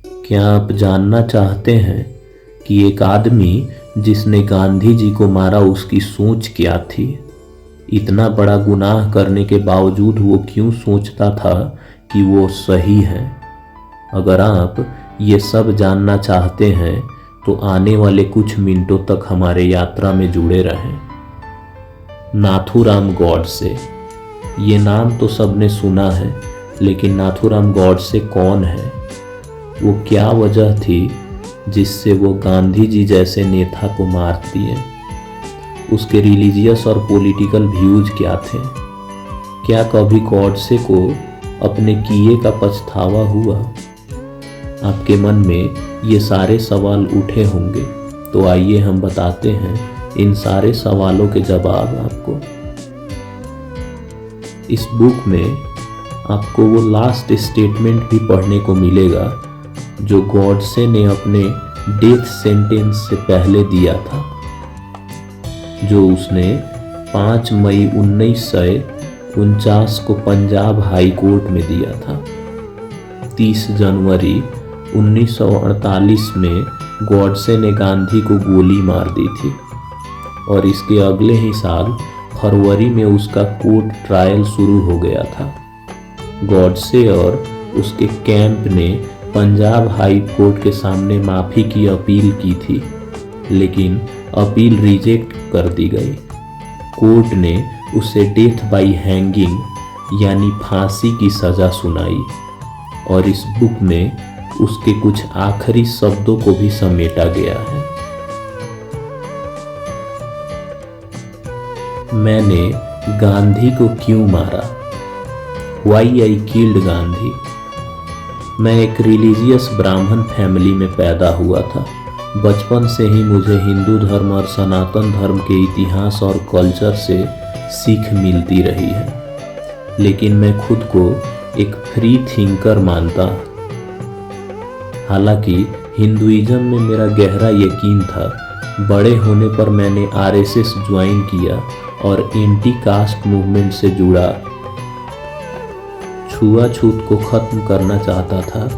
क्या आप जानना चाहते हैं कि एक आदमी जिसने गांधी जी को मारा उसकी सोच क्या थी? इतना बड़ा गुनाह करने के बावजूद वो क्यों सोचता था कि वो सही है? अगर आप ये सब जानना चाहते हैं तो आने वाले कुछ मिनटों तक हमारे यात्रा में जुड़े रहें। नाथूराम गॉडसे, ये नाम तो सबने सुना है, लेकिन नाथूराम गॉडसे कौन है? वो क्या वजह थी जिससे वो गांधी जी जैसे नेता को मार दिए? उसके रिलीजियस और पॉलिटिकल व्यूज क्या थे? क्या कभी गॉडसे को अपने किए का पछतावा हुआ? आपके मन में ये सारे सवाल उठे होंगे, तो आइए हम बताते हैं इन सारे सवालों के जवाब आपको। इस बुक में आपको वो लास्ट स्टेटमेंट भी पढ़ने को मिलेगा जो गॉडसे ने अपने डेथ सेंटेंस से पहले दिया था, जो उसने 5 मई 1949 को पंजाब हाई कोर्ट में दिया था। 30 जनवरी 1948 में गॉडसे ने गांधी को गोली मार दी थी और इसके अगले ही साल फरवरी में उसका कोर्ट ट्रायल शुरू हो गया था। गॉडसे और उसके कैंप ने पंजाब हाई कोर्ट के सामने माफ़ी की अपील की थी, लेकिन अपील रिजेक्ट कर दी गई। कोर्ट ने उसे डेथ बाई हैंगिंग यानी फांसी की सज़ा सुनाई और इस बुक में उसके कुछ आखिरी शब्दों को भी समेटा गया है। मैंने गांधी को क्यों मारा? Why I killed Gandhi. मैं एक रिलीजियस ब्राह्मण फैमिली में पैदा हुआ था। बचपन से ही मुझे हिंदू धर्म और सनातन धर्म के इतिहास और कल्चर से सीख मिलती रही है, लेकिन मैं खुद को एक फ्री थिंकर मानता। हालांकि हिंदुइज्म में मेरा गहरा यकीन था। बड़े होने पर मैंने आरएसएस ज्वाइन किया और एंटी कास्ट मूवमेंट से जुड़ा। छुआछूत को खत्म करना चाहता था।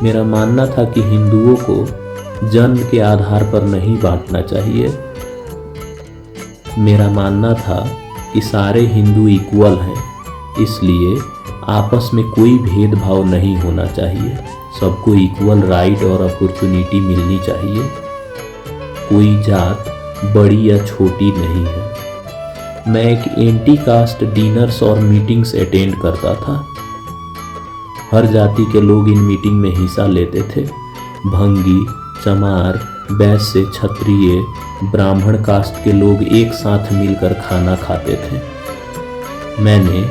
मेरा मानना था कि हिंदुओं को जन्म के आधार पर नहीं बांटना चाहिए। मेरा मानना था कि सारे हिंदू इक्वल हैं, इसलिए आपस में कोई भेदभाव नहीं होना चाहिए। सबको इक्वल राइट और अपॉर्चुनिटी मिलनी चाहिए। कोई जात बड़ी या छोटी नहीं है। मैं एक एंटी कास्ट डिनर्स और मीटिंग्स अटेंड करता था। हर जाति के लोग इन मीटिंग में हिस्सा लेते थे। भंगी, चमार, वैश्य, क्षत्रिय, ब्राह्मण कास्ट के लोग एक साथ मिलकर खाना खाते थे। मैंने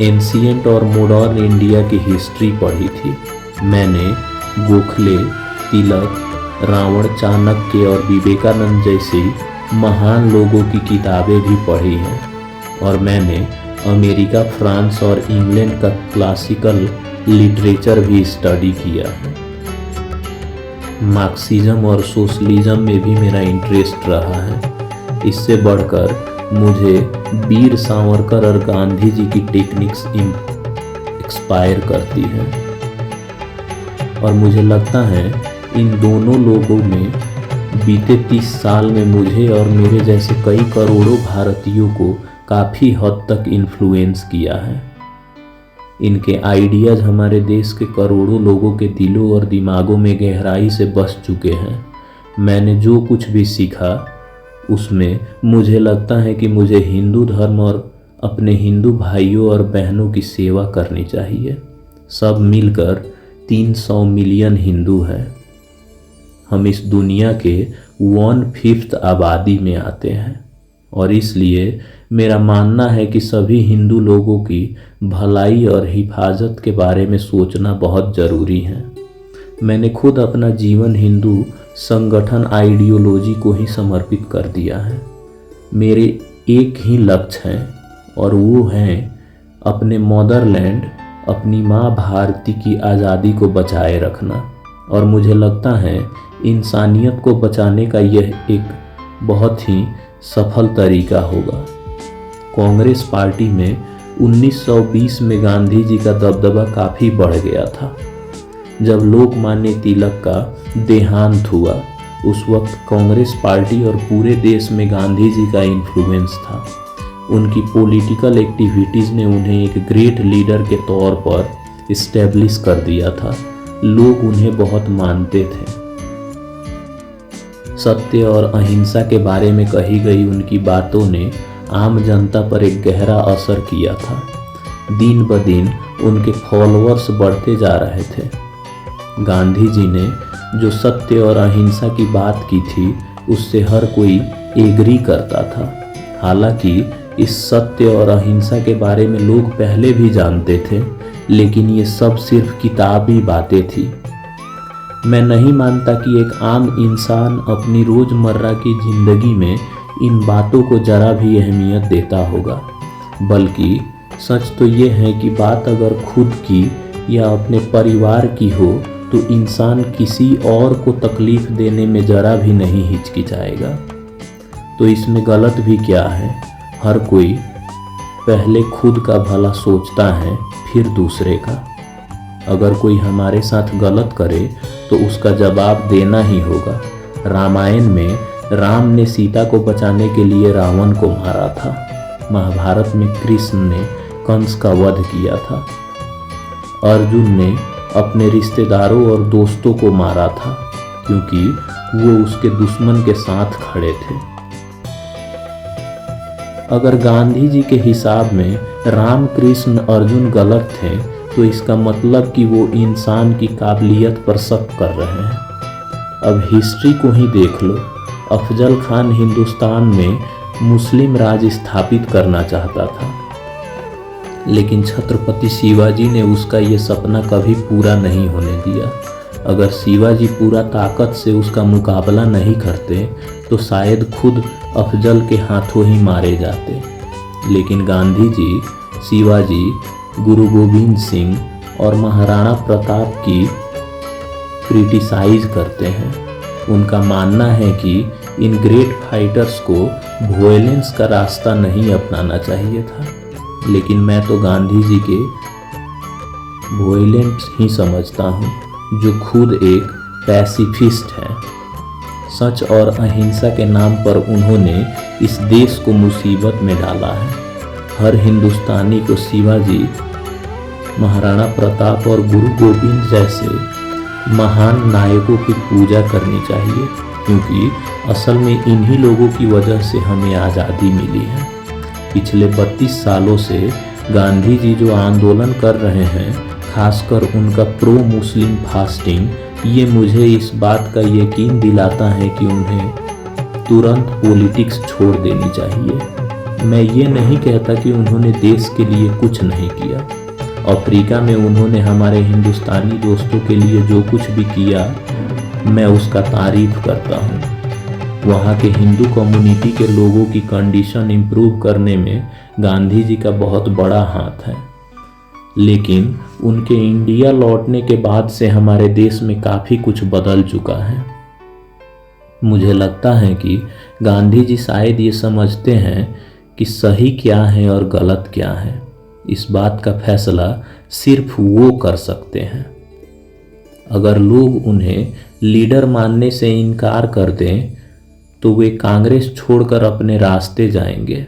एंशिएंट और मॉडर्न इंडिया की हिस्ट्री पढ़ी थी। मैंने गोखले, तिलक, रावण, चाणक्य और विवेकानंद जैसी महान लोगों की किताबें भी पढ़ी हैं और मैंने अमेरिका, फ्रांस और इंग्लैंड का क्लासिकल लिटरेचर भी स्टडी किया है। मार्क्सिज्म और सोशलिज्म में भी मेरा इंटरेस्ट रहा है। इससे बढ़कर मुझे वीर सावरकर और गांधी जी की टेक्निक्स इंस्पायर करती है और मुझे लगता है इन दोनों लोगों में बीते 30 साल में मुझे और मेरे जैसे कई करोड़ों भारतीयों को काफ़ी हद तक इन्फ्लुएंस किया है। इनके आइडियाज़ हमारे देश के करोड़ों लोगों के दिलों और दिमागों में गहराई से बस चुके हैं। मैंने जो कुछ भी सीखा उसमें मुझे लगता है कि मुझे हिंदू धर्म और अपने हिंदू भाइयों और बहनों की सेवा करनी चाहिए। सब मिलकर 300 मिलियन हिंदू हैं। हम इस दुनिया के 1/5 आबादी में आते हैं और इसलिए मेरा मानना है कि सभी हिंदू लोगों की भलाई और हिफाजत के बारे में सोचना बहुत ज़रूरी है। मैंने खुद अपना जीवन हिंदू संगठन आइडियोलॉजी को ही समर्पित कर दिया है। मेरे एक ही लक्ष्य है और वो है अपने मदरलैंड, अपनी माँ भारती की आज़ादी को बचाए रखना। और मुझे लगता है इंसानियत को बचाने का यह एक बहुत ही सफल तरीका होगा। कांग्रेस पार्टी में 1920 में गांधी जी का दबदबा काफ़ी बढ़ गया था। जब लोकमान्य तिलक का देहांत हुआ, उस वक्त कांग्रेस पार्टी और पूरे देश में गांधी जी का इन्फ्लुएंस था। उनकी पॉलिटिकल एक्टिविटीज़ ने उन्हें एक ग्रेट लीडर के तौर पर इस्टेब्लिश कर दिया था। लोग उन्हें बहुत मानते थे। सत्य और अहिंसा के बारे में कही गई उनकी बातों ने आम जनता पर एक गहरा असर किया था। दिन ब दिन उनके फॉलोअर्स बढ़ते जा रहे थे। गांधी जी ने जो सत्य और अहिंसा की बात की थी, उससे हर कोई एग्री करता था। हालांकि इस सत्य और अहिंसा के बारे में लोग पहले भी जानते थे, लेकिन ये सब सिर्फ किताबी बातें थी। मैं नहीं मानता कि एक आम इंसान अपनी रोज़मर्रा की ज़िंदगी में इन बातों को ज़रा भी अहमियत देता होगा, बल्कि सच तो ये है कि बात अगर खुद की या अपने परिवार की हो तो इंसान किसी और को तकलीफ़ देने में ज़रा भी नहीं हिचकिचाएगा। तो इसमें गलत भी क्या है? हर कोई पहले खुद का भला सोचता है, फिर दूसरे का। अगर कोई हमारे साथ गलत करे तो उसका जवाब देना ही होगा। रामायण में राम ने सीता को बचाने के लिए रावण को मारा था। महाभारत में कृष्ण ने कंस का वध किया था। अर्जुन ने अपने रिश्तेदारों और दोस्तों को मारा था, क्योंकि वो उसके दुश्मन के साथ खड़े थे। अगर गांधी जी के हिसाब में राम, कृष्ण, अर्जुन गलत थे, तो इसका मतलब कि वो इंसान की काबिलियत पर शक कर रहे हैं। अब हिस्ट्री को ही देख लो। अफजल खान हिंदुस्तान में मुस्लिम राज स्थापित करना चाहता था, लेकिन छत्रपति शिवाजी ने उसका ये सपना कभी पूरा नहीं होने दिया। अगर शिवाजी पूरा ताकत से उसका मुकाबला नहीं करते तो शायद खुद अफजल के हाथों ही मारे जाते। लेकिन गांधी जी, शिवाजी, गुरु गोविंद सिंह और महाराणा प्रताप की क्रिटिसाइज करते हैं। उनका मानना है कि इन ग्रेट फाइटर्स को वॉयलेंस का रास्ता नहीं अपनाना चाहिए था, लेकिन मैं तो गांधी जी के वॉयलेंस ही समझता हूँ, जो खुद एक पैसिफिस्ट है। सच और अहिंसा के नाम पर उन्होंने इस देश को मुसीबत में डाला है। हर हिंदुस्तानी को शिवाजी, महाराणा प्रताप और गुरु गोविंद जैसे महान नायकों की पूजा करनी चाहिए, क्योंकि असल में इन्हीं लोगों की वजह से हमें आज़ादी मिली है। पिछले 32 सालों से गांधी जी जो आंदोलन कर रहे हैं, खासकर उनका प्रो मुस्लिम फास्टिंग, ये मुझे इस बात का यकीन दिलाता है कि उन्हें तुरंत पॉलिटिक्स छोड़ देनी चाहिए। मैं ये नहीं कहता कि उन्होंने देश के लिए कुछ नहीं किया। अफ्रीका में उन्होंने हमारे हिंदुस्तानी दोस्तों के लिए जो कुछ भी किया, मैं उसका तारीफ करता हूँ। वहाँ के हिंदू कम्युनिटी के लोगों की कंडीशन इम्प्रूव करने में गांधी जी का बहुत बड़ा हाथ है। लेकिन उनके इंडिया लौटने के बाद से हमारे देश में काफ़ी कुछ बदल चुका है। मुझे लगता है कि गांधी जी शायद ये समझते हैं कि सही क्या है और गलत क्या है। इस बात का फैसला सिर्फ वो कर सकते हैं। अगर लोग उन्हें लीडर मानने से इनकार कर दें तो वे कांग्रेस छोड़कर अपने रास्ते जाएंगे।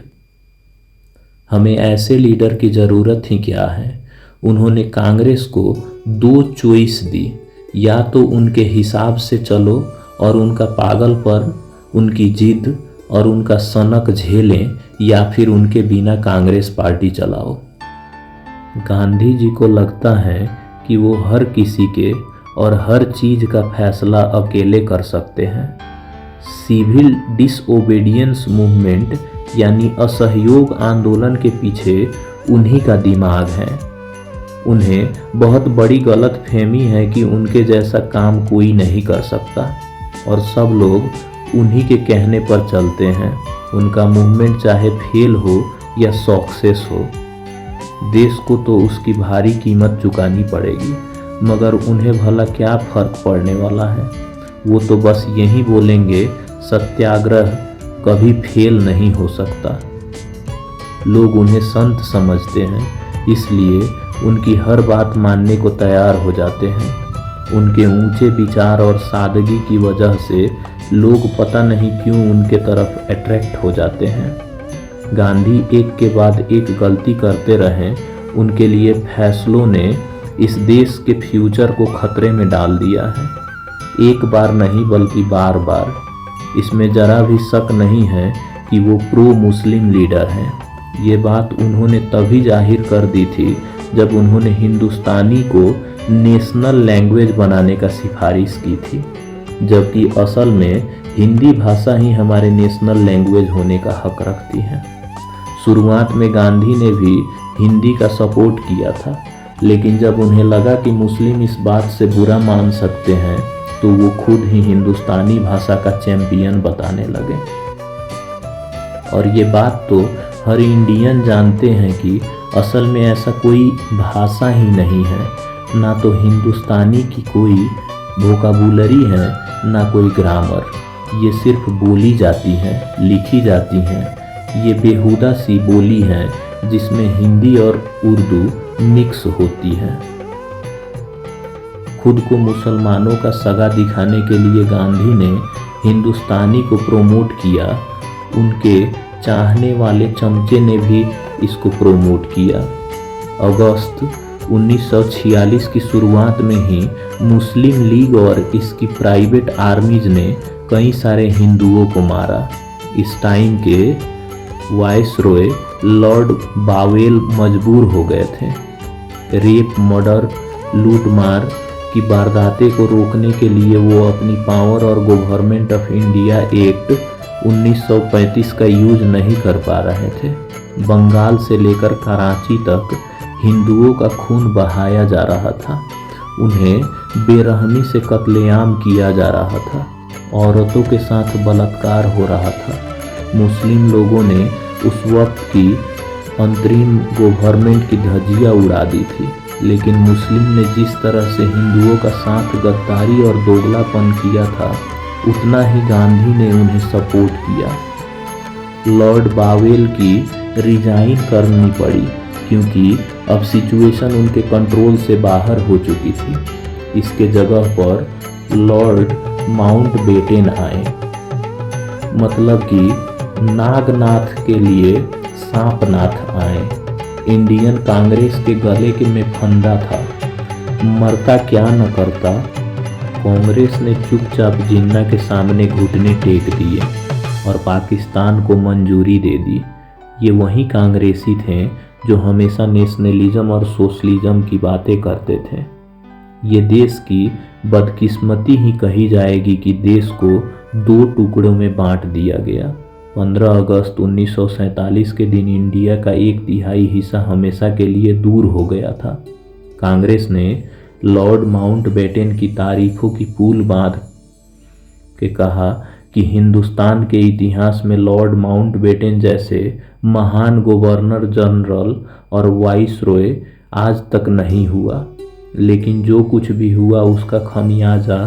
हमें ऐसे लीडर की ज़रूरत ही क्या है। उन्होंने कांग्रेस को 2 चॉइस दी, या तो उनके हिसाब से चलो और उनका पागलपन, उनकी जिद और उनका सनक झेलें, या फिर उनके बिना कांग्रेस पार्टी चलाओ। गांधी जी को लगता है कि वो हर किसी के और हर चीज़ का फैसला अकेले कर सकते हैं। सिविल डिसओबीडियंस मूवमेंट यानी असहयोग आंदोलन के पीछे उन्हीं का दिमाग है। उन्हें बहुत बड़ी गलतफहमी है कि उनके जैसा काम कोई नहीं कर सकता, और सब लोग उन्हीं के कहने पर चलते हैं। उनका मूवमेंट चाहे फेल हो या सक्सेस हो, देश को तो उसकी भारी कीमत चुकानी पड़ेगी, मगर उन्हें भला क्या फर्क पड़ने वाला है। वो तो बस यही बोलेंगे, सत्याग्रह कभी फेल नहीं हो सकता। लोग उन्हें संत समझते हैं, इसलिए उनकी हर बात मानने को तैयार हो जाते हैं। उनके ऊंचे विचार और सादगी की वजह से लोग पता नहीं क्यों उनके तरफ अट्रैक्ट हो जाते हैं। गांधी एक के बाद एक गलती करते रहे। उनके लिए फैसलों ने इस देश के फ्यूचर को खतरे में डाल दिया है। एक बार नहीं बल्कि बार बार। इसमें जरा भी शक नहीं है कि वो प्रो मुस्लिम लीडर हैं। ये बात उन्होंने तभी जाहिर कर दी थी जब उन्होंने हिंदुस्तानी को नेशनल लैंग्वेज बनाने का सिफारिश की थी, जबकि असल में हिंदी भाषा ही हमारे नेशनल लैंग्वेज होने का हक रखती है। शुरुआत में गांधी ने भी हिंदी का सपोर्ट किया था, लेकिन जब उन्हें लगा कि मुस्लिम इस बात से बुरा मान सकते हैं तो वो खुद ही हिंदुस्तानी भाषा का चैंपियन बताने लगे। और ये बात तो हर इंडियन जानते हैं कि असल में ऐसा कोई भाषा ही नहीं है। ना तो हिंदुस्तानी की कोई वोकाबुलरी है, ना कोई ग्रामर। ये सिर्फ बोली जाती हैं, लिखी जाती हैं। ये बेहुदा सी बोली है जिसमें हिंदी और उर्दू मिक्स होती है। खुद को मुसलमानों का सगा दिखाने के लिए गांधी ने हिंदुस्तानी को प्रोमोट किया। उनके चाहने वाले चमचे ने भी इसको प्रोमोट किया। अगस्त 1946 की शुरुआत में ही मुस्लिम लीग और इसकी प्राइवेट आर्मीज ने कई सारे हिंदुओं को मारा। इस टाइम के वाइसरॉय लॉर्ड बावेल मजबूर हो गए थे। रेप, मर्डर, लूटमार की वारदातें को रोकने के लिए वो अपनी पावर और गवर्नमेंट ऑफ इंडिया एक्ट 1935 का यूज नहीं कर पा रहे थे। बंगाल से लेकर कराची तक हिंदुओं का खून बहाया जा रहा था। उन्हें बेरहमी से कत्लेआम किया जा रहा था। औरतों के साथ बलात्कार हो रहा था। मुस्लिम लोगों ने उस वक्त की अंतरिम गवर्नमेंट की धज्जियां उड़ा दी थी, लेकिन मुस्लिम ने जिस तरह से हिंदुओं का साथ गद्दारी और दोगलापन किया था, उतना ही गांधी ने उन्हें सपोर्ट किया। लॉर्ड बावेल की रिजाइन करनी पड़ी क्योंकि अब सिचुएशन उनके कंट्रोल से बाहर हो चुकी थी। इसके जगह पर लॉर्ड माउंटबेटन आए। मतलब कि नागनाथ के लिए सांपनाथ आए। इंडियन कांग्रेस के गले के में फंदा था। मरता क्या न करता। कांग्रेस ने चुपचाप जिन्ना के सामने घुटने टेक दिए और पाकिस्तान को मंजूरी दे दी। ये वही कांग्रेसी थे जो हमेशा नेशनलिज्म और सोशलिज्म की बातें करते थे। ये देश की बदकिस्मती ही कही जाएगी कि देश को 2 टुकड़ों में बांट दिया गया। 15 अगस्त 1947 के दिन इंडिया का 1/3 हिस्सा हमेशा के लिए दूर हो गया था। कांग्रेस ने लॉर्ड माउंटबेटन की तारीखों की पुल बांध के कहा कि हिंदुस्तान के इतिहास में लॉर्ड माउंटबेटन जैसे महान गवर्नर जनरल और वाइसरॉय आज तक नहीं हुआ। लेकिन जो कुछ भी हुआ उसका खमियाजा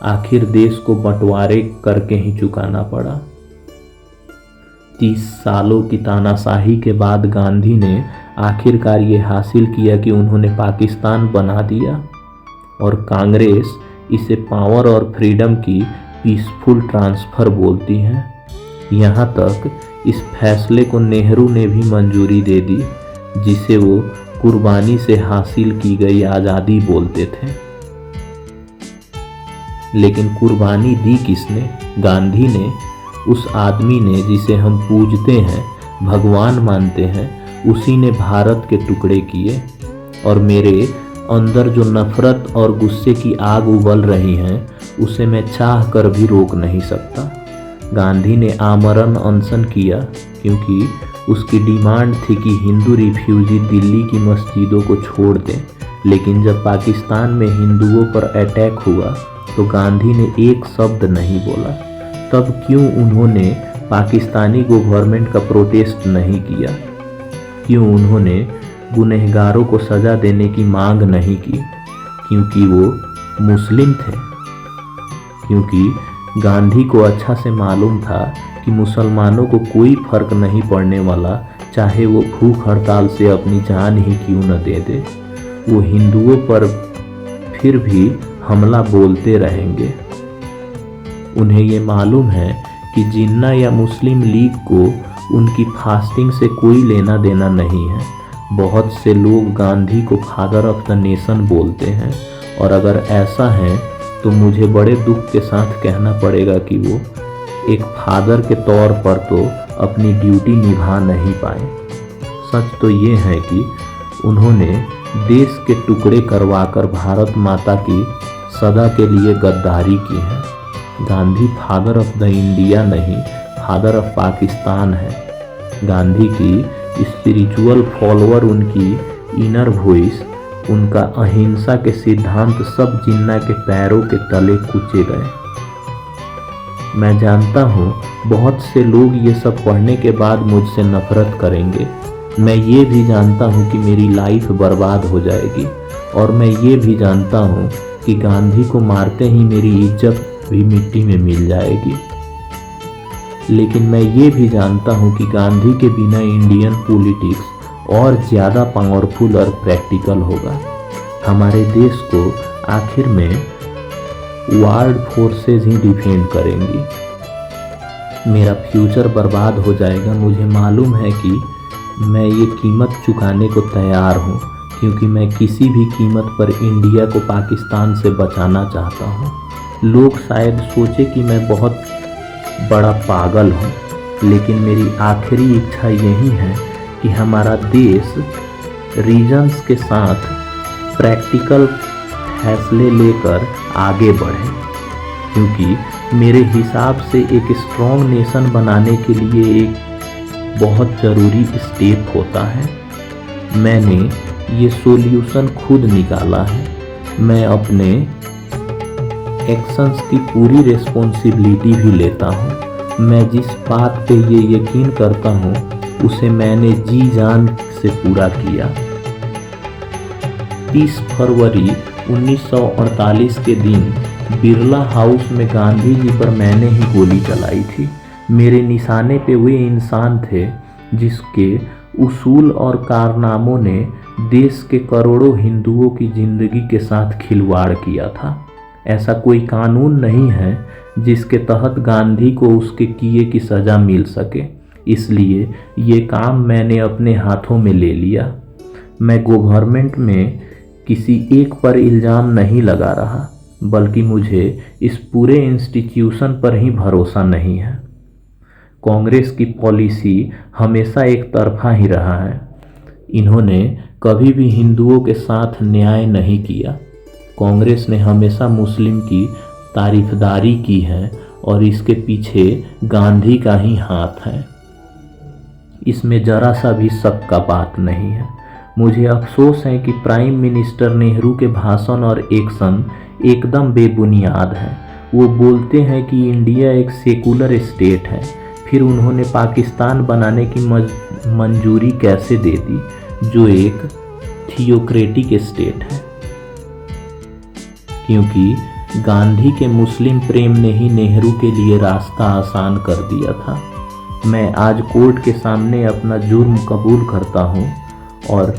आखिर देश को बंटवारे करके ही चुकाना पड़ा। 30 सालों की तानाशाही के बाद गांधी ने आखिरकार ये हासिल किया कि उन्होंने पाकिस्तान बना दिया और कांग्रेस इसे पावर और फ्रीडम की पीसफुल ट्रांसफ़र बोलती है। यहाँ तक इस फैसले को नेहरू ने भी मंजूरी दे दी, जिसे वो कुर्बानी से हासिल की गई आज़ादी बोलते थे। लेकिन कुर्बानी दी किसने? गांधी ने। उस आदमी ने जिसे हम पूजते हैं, भगवान मानते हैं, उसी ने भारत के टुकड़े किए। और मेरे अंदर जो नफरत और गुस्से की आग उबल रही हैं, उसे मैं चाह कर भी रोक नहीं सकता। गांधी ने आमरण अनशन किया क्योंकि उसकी डिमांड थी कि हिंदू रिफ्यूजी दिल्ली की मस्जिदों को छोड़ दें। लेकिन जब पाकिस्तान में हिंदुओं पर अटैक हुआ तो गांधी ने एक शब्द नहीं बोला। तब क्यों उन्होंने पाकिस्तानी गवर्नमेंट का प्रोटेस्ट नहीं किया? क्यों उन्होंने गुनहगारों को सज़ा देने की मांग नहीं की? क्योंकि वो मुस्लिम थे। क्योंकि गांधी को अच्छा से मालूम था कि मुसलमानों को कोई फर्क नहीं पड़ने वाला, चाहे वो भूख हड़ताल से अपनी जान ही क्यों न दे दे। वो हिंदुओं पर फिर भी हमला बोलते रहेंगे। उन्हें ये मालूम है कि जिन्ना या मुस्लिम लीग को उनकी फास्टिंग से कोई लेना देना नहीं है। बहुत से लोग गांधी को फादर ऑफ द नेशन बोलते हैं, और अगर ऐसा है तो मुझे बड़े दुख के साथ कहना पड़ेगा कि वो एक फादर के तौर पर तो अपनी ड्यूटी निभा नहीं पाए। सच तो ये है कि उन्होंने देश के टुकड़े करवाकर भारत माता की सदा के लिए गद्दारी की है। Gandhi father of the India नहीं, फादर ऑफ पाकिस्तान है। गांधी की स्पिरिचुअल फॉलोअर, उनकी इनर वॉइस, उनका अहिंसा के सिद्धांत सब जिन्ना के पैरों के तले कूचे गए। मैं जानता हूँ बहुत से लोग ये सब पढ़ने के बाद मुझसे नफरत करेंगे। मैं ये भी जानता हूँ कि मेरी लाइफ बर्बाद हो जाएगी, और मैं ये भी जानता हूँ कि गांधी को मारते ही मेरी इज्जत भी मिट्टी में मिल जाएगी। लेकिन मैं ये भी जानता हूँ कि गांधी के बिना इंडियन पॉलिटिक्स और ज़्यादा पावरफुल और प्रैक्टिकल होगा। हमारे देश को आखिर में वर्ल्ड फोर्सेस ही डिफेंड करेंगी। मेरा फ्यूचर बर्बाद हो जाएगा। मुझे मालूम है कि मैं ये कीमत चुकाने को तैयार हूँ, क्योंकि मैं किसी भी कीमत पर इंडिया को पाकिस्तान से बचाना चाहता हूँ। लोग शायद सोचे कि मैं बहुत बड़ा पागल हूँ, लेकिन मेरी आखिरी इच्छा यही है कि हमारा देश रीजन्स के साथ प्रैक्टिकल फैसले लेकर आगे बढ़े, क्योंकि मेरे हिसाब से एक स्ट्रॉन्ग नेशन बनाने के लिए एक बहुत ज़रूरी स्टेप होता है। मैंने ये सॉल्यूशन खुद निकाला है। मैं अपने एक्शंस की पूरी रिस्पॉन्सिबिलिटी भी लेता हूँ। मैं जिस बात पे ये यकीन करता हूँ उसे मैंने जी जान से पूरा किया। 30 फरवरी 1948 के दिन बिरला हाउस में गांधी जी पर मैंने ही गोली चलाई थी। मेरे निशाने पे वे इंसान थे जिसके उसूल और कारनामों ने देश के करोड़ों हिंदुओं की जिंदगी के साथ खिलवाड़ किया था। ऐसा कोई कानून नहीं है जिसके तहत गांधी को उसके किए की सज़ा मिल सके। इसलिए ये काम मैंने अपने हाथों में ले लिया। मैं गवर्नमेंट में किसी एक पर इल्ज़ाम नहीं लगा रहा, बल्कि मुझे इस पूरे इंस्टीट्यूशन पर ही भरोसा नहीं है। कांग्रेस की पॉलिसी हमेशा एक तरफा ही रहा है। इन्होंने कभी भी हिंदुओं के साथ न्याय नहीं किया। कांग्रेस ने हमेशा मुस्लिम की तारीफदारी की है, और इसके पीछे गांधी का ही हाथ है। इसमें जरा सा भी शक का बात नहीं है। मुझे अफसोस है कि प्राइम मिनिस्टर नेहरू के भाषण और एक्शन एकदम बेबुनियाद है। वो बोलते हैं कि इंडिया एक सेकुलर स्टेट है, फिर उन्होंने पाकिस्तान बनाने की मंजूरी कैसे दे दी, जो एक थियोक्रेटिक स्टेट है। क्योंकि गांधी के मुस्लिम प्रेम ने ही नेहरू के लिए रास्ता आसान कर दिया था। मैं आज कोर्ट के सामने अपना जुर्म कबूल करता हूँ, और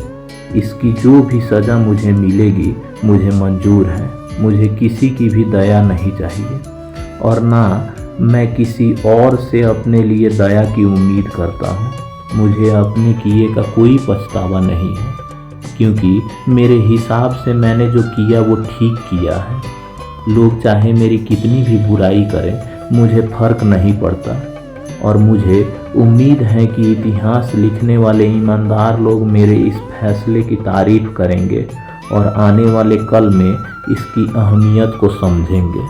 इसकी जो भी सज़ा मुझे मिलेगी मुझे मंजूर है। मुझे किसी की भी दया नहीं चाहिए, और ना मैं किसी और से अपने लिए दया की उम्मीद करता हूँ। मुझे अपने किए का कोई पछतावा नहीं है, क्योंकि मेरे हिसाब से मैंने जो किया वो ठीक किया है। लोग चाहे मेरी कितनी भी बुराई करें, मुझे फ़र्क नहीं पड़ता, और मुझे उम्मीद है कि इतिहास लिखने वाले ईमानदार लोग मेरे इस फैसले की तारीफ करेंगे और आने वाले कल में इसकी अहमियत को समझेंगे।